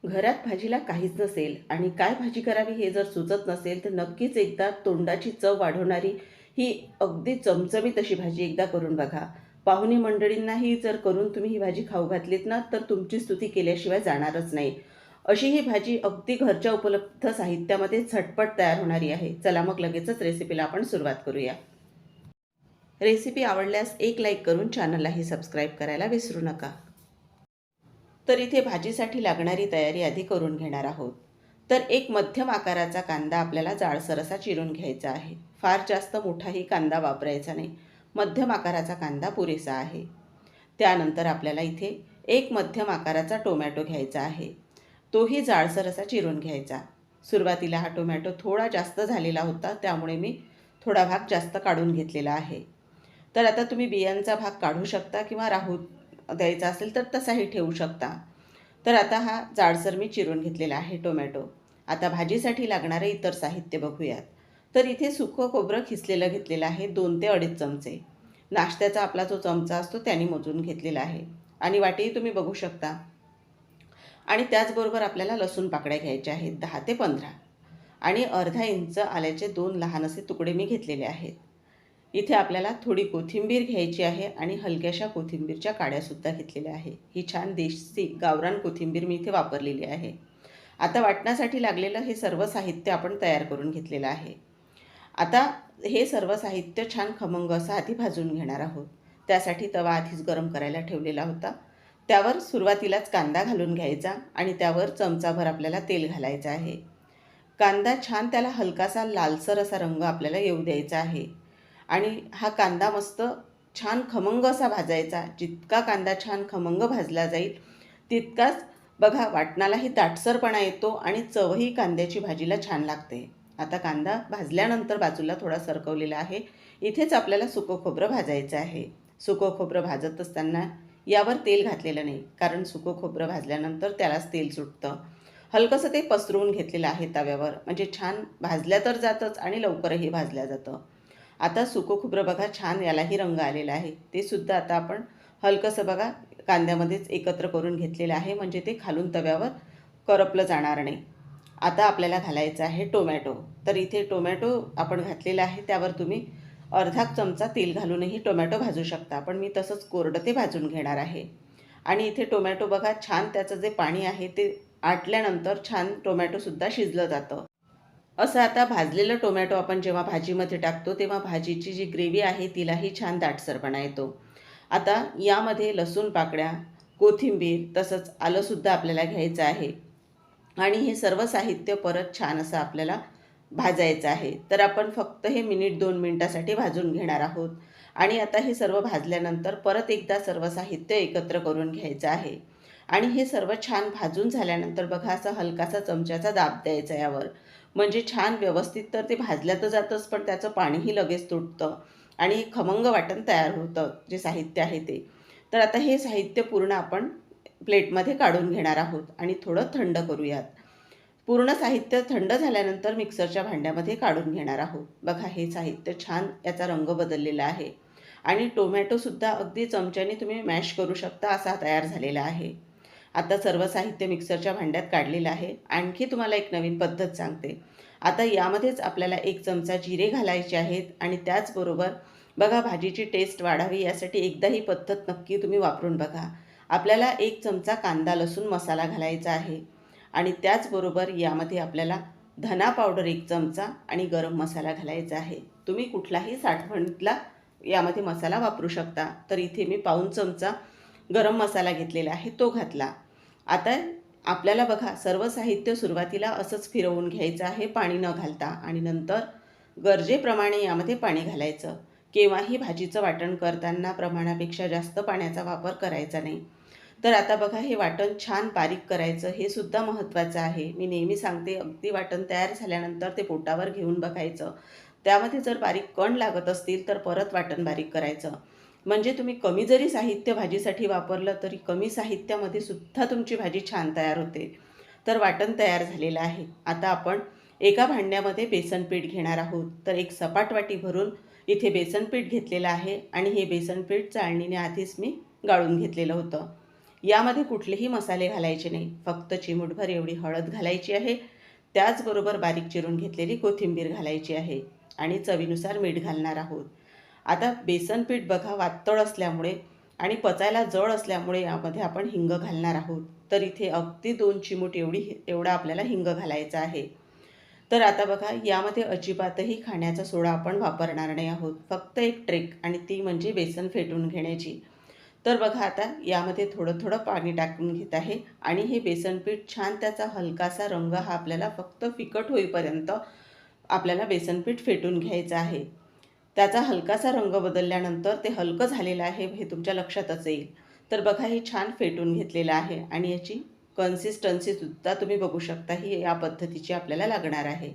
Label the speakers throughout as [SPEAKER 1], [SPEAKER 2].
[SPEAKER 1] घरात भाजीला काहीच नसेल आणि काय भाजी करावी हे जर सुचत नसेल तर नक्कीच एकदा तोंडाची चव वाढवणारी ही अगदी चमचमीत अशी भाजी एकदा करून बघा. पाहुणी मंडळींनाही जर करून तुम्ही ही भाजी खाऊ घातलीत ना तर तुमची स्तुती केल्याशिवाय जाणारच नाही. अशी ही भाजी अगदी घरच्या उपलब्ध साहित्यामध्ये झटपट तयार होणारी आहे. चला मग लगेचच रेसिपीला आपण सुरुवात करूया. रेसिपी आवडल्यास एक लाईक करून चॅनललाही सबस्क्राईब करायला विसरू नका. तर इथे भाजीसाठी लागणारी तयारी आधी करून घेणार आहोत. तर एक मध्यम आकाराचा कांदा आपल्याला जाडसर असा चिरून घ्यायचा आहे. फार जास्त मोठाही कांदा वापरायचा नाही. मध्यम आकाराचा कांदा पुरेसा आहे. त्यानंतर आपल्याला इथे एक मध्यम आकाराचा टोमॅटो घ्यायचा आहे. तोही जाडसर असा चिरून घ्यायचा. सुरुवातीला हा टोमॅटो थोडा जास्त झालेला होता, त्यामुळे मी थोडा भाग जास्त काढून घेतलेला आहे. तर आता तुम्ही बियांचा भाग काढू शकता किंवा राहू द्यायचा असेल तर तसाही ठेवू शकता. तर आता हा जाडसर मी चिरून घेतलेला आहे टोमॅटो. आता भाजीसाठी लागणारे इतर साहित्य बघूयात. तर इथे सुकं खोबरं खिसलेलं घेतलेलं आहे 2 ते 2.5 चमचे. नाश्त्याचा आपला जो चमचा असतो त्याने मोजून घेतलेला आहे आणि वाटीही तुम्ही बघू शकता. आणि त्याचबरोबर आपल्याला लसूण पाकळ्या घ्यायच्या आहेत 10 ते 15 आणि अर्धा इंच आल्याचे 2 लहान असे तुकडे मी घेतलेले आहेत. इथे आपल्याला थोडी कोथिंबीर घ्यायची आहे आणि हलक्याशा कोथिंबीरच्या काड्यासुद्धा घेतलेल्या आहे. ही छान देशी गावरान कोथिंबीर मी इथे वापरलेली आहे. आता वाटण्यासाठी लागलेलं हे सर्व साहित्य आपण तयार करून घेतलेलं आहे. आता हे सर्व साहित्य छान खमंग असं आधी भाजून घेणार आहोत. त्यासाठी तवा आधीच गरम करायला ठेवलेला होता. त्यावर सुरुवातीलाच कांदा घालून घ्यायचा आणि त्यावर चमचाभर आपल्याला तेल घालायचं आहे. कांदा छान त्याला हलकासा लालसर असा रंग आपल्याला येऊ द्यायचा आहे आणि हा कांदा मस्त छान खमंग असा भाजायचा. जितका कांदा छान खमंग भाजला जाईल तितकाच बघा वाटणालाही दाटसरपणा येतो आणि चवही कांद्याची भाजीला छान लागते. आता कांदा भाजल्यानंतर बाजूला थोडा सरकवलेला आहे. इथेच आपल्याला सुकं खोबरं भाजायचं आहे. सुकं खोबरं भाजत असताना यावर तेल घातलेलं नाही, कारण सुकं खोबरं भाजल्यानंतर त्यालाच तेल सुटतं. हलकंसं ते पसरवून घेतलेलं आहे तव्यावर, म्हणजे छान भाजल्या तर जातंच आणि लवकरही भाजल्या जातं. आता सुकं खोबरं बघा छान यालाही रंग आलेला आहे. ते सुद्धा आता आपण हलकंसं बघा कांद्यामध्येच एकत्र करून घेतलेलं आहे, म्हणजे ते खालून तव्यावर करपलं जाणार नाही. आता आपल्याला घालायचं आहे टोमॅटो. तर इथे टोमॅटो आपण घातलेला आहे, त्यावर तुम्ही अर्धा चमचा तेल घालूनही टोमॅटो भाजू शकता, पण मी तसंच कोरडं ते भाजून घेणार आहे. आणि इथे टोमॅटो बघा छान त्याचं जे पाणी आहे ते आटल्यानंतर छान टोमॅटोसुद्धा शिजलं जातं. असं आता भाजलेलं टोमॅटो आपण जेव्हा भाजीमध्ये टाकतो तेव्हा भाजीची जी ग्रेव्ही आहे तिलाही छान दाटसरपणा येतो. आता यामध्ये लसूण पाकळ्या, कोथिंबीर तसंच आलंसुद्धा आपल्याला घ्यायचं आहे आणि हे सर्व साहित्य परत छान असं आपल्याला भाजायचं आहे. तर आपण फक्त हे मिनिट 2 मिनिटासाठी भाजून घेणार आहोत. आणि आता हे सर्व भाजल्यानंतर परत एकदा सर्व साहित्य एकत्र करून घ्यायचं आहे आणि हे सर्व छान भाजून झाल्यानंतर बघा असा हलकासा चमच्याचा दाब द्यायचा यावर, म्हणजे छान व्यवस्थित तर ते भाजल्या तर जातंच, पण त्याचं पाणीही लगेच तुटतं आणि खमंग वाटण तयार होतं जे साहित्य आहे ते. तर आता हे साहित्य पूर्ण आपण प्लेटमध्ये काढून घेणार आहोत आणि थोडं थंड करूयात. पूर्ण साहित्य थंड झाल्यानंतर मिक्सरच्या भांड्यामध्ये काढून घेणार आहोत. बघा हे साहित्य छान याचा रंग बदललेला आहे आणि टोमॅटोसुद्धा अगदी चमच्याने तुम्ही मॅश करू शकता असा तयार झालेला आहे. आता सर्व साहित्य मिक्सरच्या भांड्यात काढलेलं आहे. आणखी तुम्हाला एक नवीन पद्धत सांगते. आता यामध्येच आपल्याला 1 चमचा जिरे घालायचे आहेत आणि त्याचबरोबर बघा भाजीची टेस्ट वाढावी यासाठी एकदा ही पद्धत नक्की तुम्ही वापरून बघा. आपल्याला 1 चमचा कांदा लसूण मसाला घालायचा आहे आणि त्याचबरोबर यामध्ये आपल्याला धना पावडर 1 चमचा आणि गरम मसाला घालायचा आहे. तुम्ही कुठलाही साठवणीतला यामध्ये मसाला वापरू शकता. तर इथे मी पाऊण चमचा गरम मसाला घेतलेला आहे, तो घातला. आता आपल्याला बघा सर्व साहित्य सुरुवातीला असंच फिरवून घ्यायचं आहे पाणी न घालता आणि नंतर गरजेप्रमाणे यामध्ये पाणी घालायचं. केव्हाही भाजीचं वाटण करताना प्रमाणापेक्षा जास्त पाण्याचा वापर करायचा नाही. तर आता बघा हे वाटण छान बारीक करायचं, हे सुद्धा महत्त्वाचं आहे. मी नेहमी सांगते अगदी वाटण तयार झाल्यानंतर ते पोटावर घेऊन बघायचं. त्यामध्ये जर बारीक कण लागत असतील तर परत वाटण बारीक करायचं. म्हणजे तुम्ही कमी जरी साहित्य भाजीसाठी वापरलं तरी कमी साहित्यामध्ये सुद्धा तुमची भाजी छान तयार होते. तर वाटण तयार झालेलं आहे. आता आपण एका भांड्यामध्ये बेसन पीठ घेणार आहोत. तर एक सपाट वाटी भरून इथे बेसन पीठ घेतलेलं आहे आणि हे बेसन पीठ चाळणीने आधीच मी गाळून घेतलेलं होतं. यामध्ये कुठलेही मसाले घालायचे नाही, फक्त चिमूटभर एवढी हळद घालायची आहे. त्याचबरोबर बारीक चिरून घेतलेली कोथिंबीर घालायची आहे आणि चवीनुसार मीठ घालणार आहोत. आता बेसन पीठ बघा वातळ असल्यामुळे आणि पचायला जड असल्यामुळे यामध्ये आपण हिंग घालणार आहोत. तर इथे अगदी 2 चिमूट एवढा आपल्याला हिंग घालायचा आहे. तर आता बघा यामध्ये अजिबातही खाण्याचा सोडा आपण वापरणार नाही आहोत. फक्त एक ट्रिक आणि ती म्हणजे बेसन फेटून घेण्याची. तर बघा आता यामध्ये थोडं थोडं पाणी टाकून घेत आहे आणि हे बेसन पीठ छान त्याचा हलकासा रंग हा आपल्याला फक्त फिकट होईपर्यंत आपल्याला बेसन पीठ फेटून घ्यायचं आहे. त्याचा हलकासा रंग बदलल्यानंतर ते हलकं झालेलं आहे हे तुमच्या लक्षातच येईल. तर बघा हे छान फेटून घेतलेलं आहे आणि याची कन्सिस्टन्सीसुद्धा तुम्ही बघू शकता, ही या पद्धतीची आपल्याला लागणार आहे.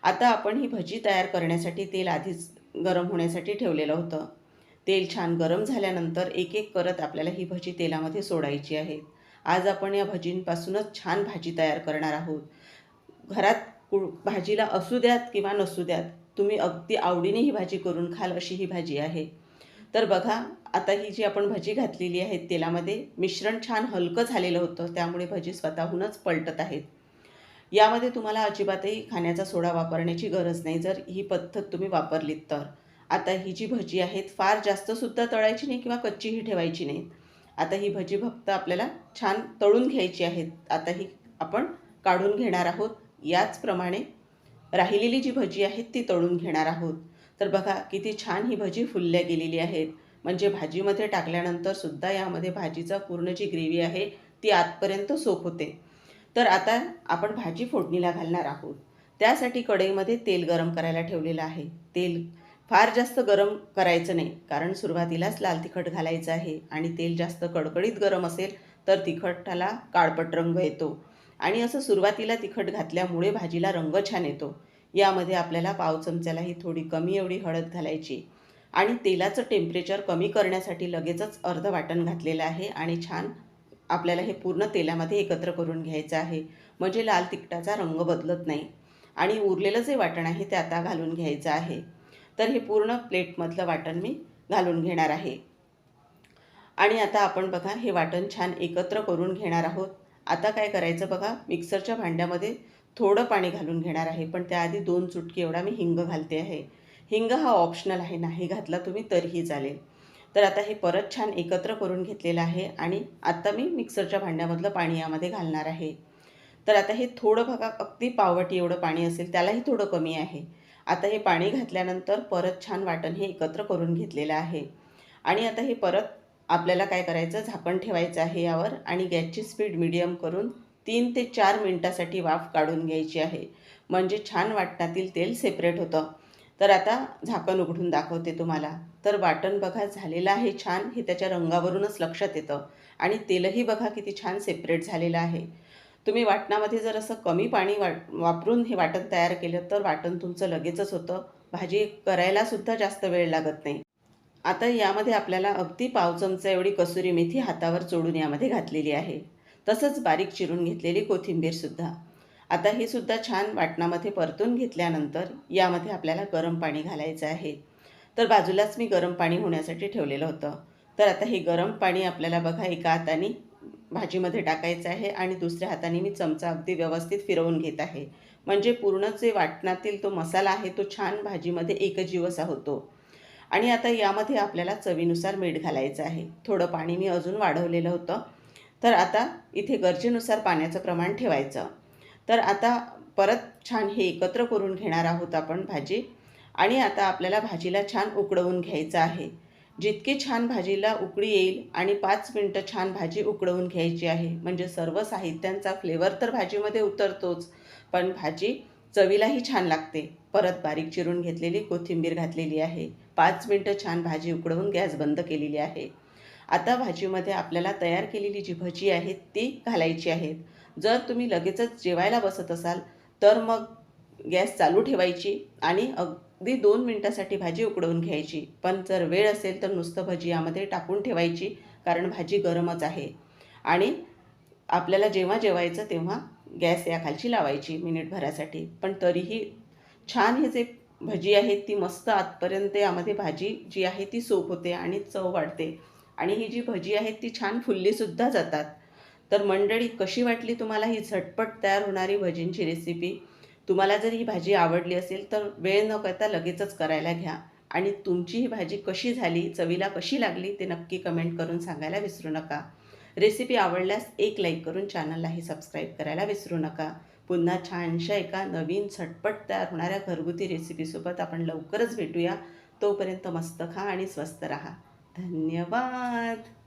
[SPEAKER 1] आता आपण ही भजी तयार करण्यासाठी तेल आधीच गरम होण्यासाठी ठेवलेलं होतं. तेल छान गरम झाल्यानंतर एक एक करत आपल्याला ही भजी तेलामध्ये सोडायची आहे. आज आपण या भजींपासूनच छान भाजी तयार करणार आहोत. घरात भाजीला असू द्यात किंवा नसू द्यात, तुम्ही अगदी आवडीने ही भाजी करून खाल अशी ही भाजी आहे. तर बघा आता ही जी आपण भजी घातलेली आहे तेलामध्ये, मिश्रण छान हलकं झालेलं होतं, त्यामुळे भजी स्वतःहूनच पलटत आहेत. यामध्ये तुम्हाला अजिबातही खाण्याचा सोडा वापरण्याची गरज नाही जर ही पद्धत तुम्ही वापरलीत तर. आता ही जी भजी आहेत फार जास्तसुद्धा तळायची नाही किंवा कच्चीही ठेवायची नाही. आता ही भजी फक्त आपल्याला छान तळून घ्यायची आहेत. आता ही आपण काढून घेणार आहोत. याचप्रमाणे राहिलेली जी भजी आहेत ती तळून घेणार आहोत. तर बघा किती छान ही भजी फुलल्या गेलेली आहेत. म्हणजे भाजीमध्ये टाकल्यानंतर सुद्धा यामध्ये भाजीचा पूर्ण जी ग्रेव्ही आहे ती आतपर्यंत सोक होते. तर आता आपण भाजी फोडणीला घालणार आहोत. त्यासाठी कढईमध्ये तेल गरम करायला ठेवलेलं आहे. तेल फार जास्त गरम करायचं नाही, कारण सुरुवातीलाच लाल तिखट घालायचं आहे आणि तेल जास्त कडकडीत गरम असेल तर तिखटाला काळपट रंग येतो आणि असं सुरुवातीला तिखट घातल्यामुळे भाजीला रंग छान येतो. यामध्ये आपल्याला पाव चमच्यालाही थोडी कमी एवढी हळद घालायची आणि तेलाचं टेम्परेचर कमी करण्यासाठी लगेचच अर्ध वाटण घातलेलं आहे आणि छान आपल्याला हे पूर्ण तेलामध्ये एकत्र करून घ्यायचं आहे, म्हणजे लाल तिखटाचा रंग बदलत नाही. आणि उरलेलं जे वाटण आहे ते आता घालून घ्यायचं आहे. तर हे पूर्ण प्लेटमधलं वाटण मी घालून घेणार आहे आणि आता आपण बघा हे वाटण छान एकत्र करून घेणार आहोत. आता काय करायचं बघा, मिक्सरच्या भांड्यामध्ये थोडं पाणी घालून घेणार आहे, पण त्याआधी 2 चुटकी एवढा मी हिंग घालते आहे. हिंग हा ऑप्शनल आहे, नाही घातला तुम्ही तरीही चालेल. तर आता हे परत छान एकत्र करून घेतलेलं आहे आणि आता मी मिक्सरच्या भांड्यामधलं पाणी यामध्ये घालणार आहे. तर आता हे थोडं बघा अगदी पाववाटी एवढं पाणी असेल, त्यालाही थोडं कमी आहे. आता हे पाणी घातल्यानंतर परत छान वाटण हे एकत्र करून घेतलेलं आहे आणि आता हे परत आपल्याला काय करायचं, झाकण ठेवायचं आहे यावर आणि गॅसची स्पीड मीडियम करून 3 ते 4 मिनिटासाठी वाफ काढून घ्यायची आहे, म्हणजे छान वाटणातील तेल सेपरेट होतं. तर आता झाकण उघडून दाखवते तुम्हाला. तर वाटण बघा झालेलं आहे छान, हे त्याच्या रंगावरूनच लक्षात येतं आणि तेलही बघा किती छान सेपरेट झालेलं आहे. तुम्ही वाटणामध्ये जर असं कमी पाणी वापरून हे वाटण तयार केलं तर वाटण तुमचं लगेचच होतं, भाजी करायलासुद्धा जास्त वेळ लागत नाही. आता यामध्ये आपल्याला अगदी पाव चमचा एवढी कसुरी मेथी हातावर चोळून यामध्ये घातलेली आहे. तसंच बारीक चिरून घेतलेली कोथिंबीरसुद्धा. आता हे सुद्धा छान वाटणामध्ये परतून घेतल्यानंतर यामध्ये आपल्याला गरम पाणी घालायचं आहे. तर बाजूलाच मी गरम पाणी होण्यासाठी ठेवलेलं होतं. तर आता हे गरम पाणी आपल्याला बघा एका हाताने भाजीमध्ये टाकायचं आहे आणि दुसऱ्या हाताने मी चमचा अगदी व्यवस्थित फिरवून घेत आहे. म्हणजे पूर्ण जे वाटणातील तो मसाला आहे तो छान भाजीमध्ये एकजीव असा होतो. आणि आता यामध्ये आपल्याला चवीनुसार मीठ घालायचं आहे. थोडं पाणी मी अजून वाढवलेलं होतं. तर आता इथे गरजेनुसार पाण्याचं प्रमाण ठेवायचं. तर आता परत छान हे एकत्र करून घेणार आहोत आपण भाजी आणि आता आपल्याला भाजीला छान उकळवून घ्यायचं आहे. जितकी छान भाजीला उकळी येईल आणि 5 मिनटं छान भाजी उकळवून घ्यायची आहे, म्हणजे सर्व साहित्यांचा फ्लेवर तर भाजीमध्ये उतरतोच, पण भाजी चवीलाही छान लागते. परत बारीक चिरून घेतलेली कोथिंबीर घातलेली आहे. 5 मिनटं छान भाजी उकळवून गॅस बंद केलेली आहे. आता भाजीमध्ये आपल्याला तयार केलेली जी भजी आहेत ती घालायची आहेत. जर तुम्ही लगेचच जेवायला बसत असाल तर मग गॅस चालू ठेवायची आणि अगदी 2 मिनटासाठी भाजी उकळवून घ्यायची. पण जर वेळ असेल तर नुसतं भजी यामध्ये टाकून ठेवायची, कारण भाजी गरमच आहे आणि आपल्याला जेव्हा जेवायचं तेव्हा गॅस याखालची लावायची मिनिटभरासाठी. पण तरीही छान हे जे भजी आहे ती मस्त आतपर्यंत यामध्ये भाजी जी आहे ती सोक होते आणि चव वाढते. आणि ही जी भजी आहेत ती छान फुललीसुद्धा जातात. तर मंडळी, कशी वाटली तुम्हाला ही झटपट तयार होणारी भजींची रेसिपी? तुम्हाला जर ही भाजी आवडली असेल तर वेळ न करता लगेचच करायला घ्या. आणि तुमची ही भाजी कशी झाली, चवीला कशी लागली ते नक्की कमेंट करून सांगायला विसरू नका. रेसिपी आवडल्यास एक लाईक करून चॅनललाही सबस्क्राईब करायला विसरू नका. पुन्हा छानशा एका नवीन झटपट तयार होणाऱ्या घरगुती रेसिपीसोबत आपण लवकरच भेटूया. तोपर्यंत मस्त खा आणि स्वस्त राहा. धन्यवाद.